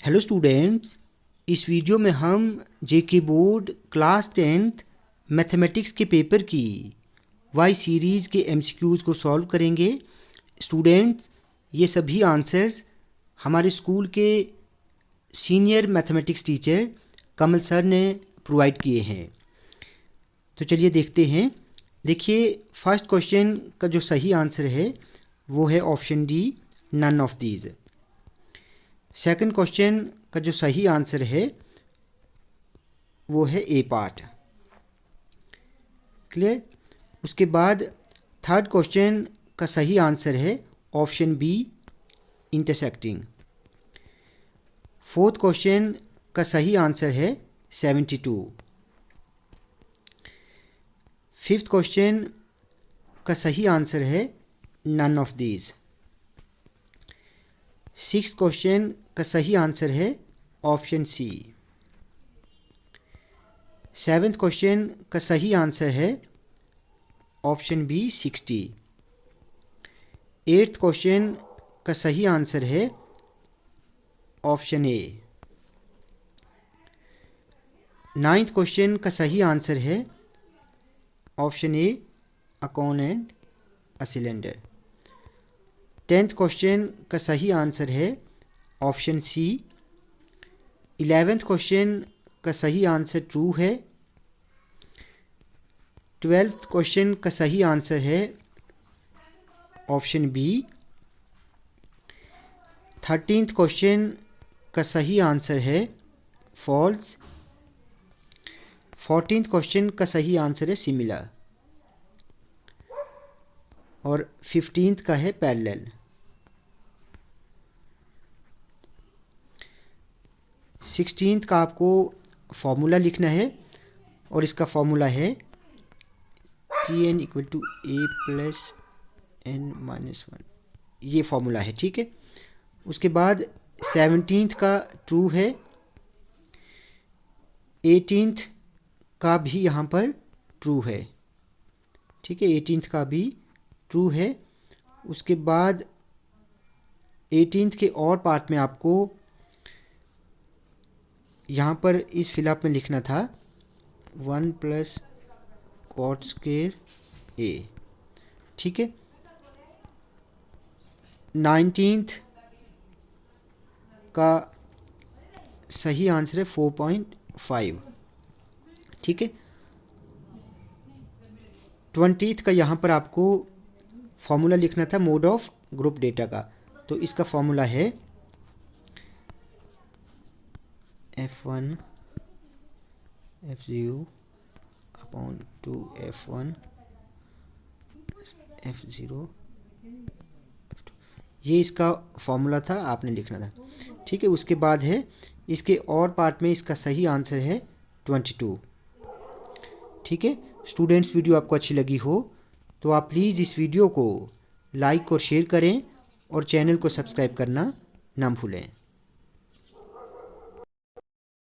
Hello students, इस video में हम जेके बोर्ड क्लास 10th मैथमेटिक्स के पेपर की वाई सीरीज़ के एमसीक्यूज़ को सॉल्व करेंगे। स्टूडेंट्स, ये सभी आंसर्स हमारे स्कूल के सीनियर मैथमेटिक्स टीचर कमल सर ने प्रोवाइड किए हैं। तो चलिए देखते हैं। देखिए, फर्स्ट क्वेश्चन का जो सही आंसर है वो है option D, none of these. Second question का जो सही आंसर है वो है ए पार्ट। क्लियर। उसके बाद थर्ड क्वेश्चन का सही आंसर है option B, intersecting. Fourth question का सही आंसर है 72। फिफ्थ क्वेश्चन का सही आंसर है none of these. Sixth question का सही आंसर है ऑप्शन सी। सेवेंथ क्वेश्चन का सही आंसर है ऑप्शन बी, 60। एट्थ क्वेश्चन का सही आंसर है ऑप्शन ए। नाइन्थ क्वेश्चन का सही आंसर है option A, a cone and a cylinder. 10th question का सही आंसर है ऑप्शन सी। 11th क्वेश्चन का सही आंसर ट्रू है। 12th क्वेश्चन का सही आंसर है ऑप्शन बी। 13th क्वेश्चन का सही आंसर है फॉल्स। 14th क्वेश्चन का सही आंसर है सिमिलर। और 15th का है पैरेलल। 16th का आपको फॉर्मूला लिखना है और इसका फॉर्मूला है Tn equal to a plus n minus 1। ये फॉर्मूला है, ठीक है। उसके बाद 17th का ट्रू है। 18th का भी यहाँ पर ट्रू है, ठीक है। 18th का भी ट्रू है। उसके बाद 18th के और पार्ट में आपको यहाँ पर इस फिलअप में लिखना था 1 प्लस कॉट स्क्वायर ए, ठीक है। 19th का सही आंसर है 4.5, ठीक है। 20th का यहाँ पर आपको फॉर्मूला लिखना था मोड ऑफ ग्रुप डेटा का। तो इसका फॉर्मूला है F1 F0 upon 2 F1 F0 F2। ये इसका फॉर्मूला था, आपने लिखना था, ठीक है। उसके बाद है इसके और पार्ट में इसका सही आंसर है 22, ठीक है। स्टूडेंट्स, वीडियो आपको अच्छी लगी हो तो आप प्लीज़ इस वीडियो को लाइक और शेयर करें और चैनल को सब्सक्राइब करना ना भूलें।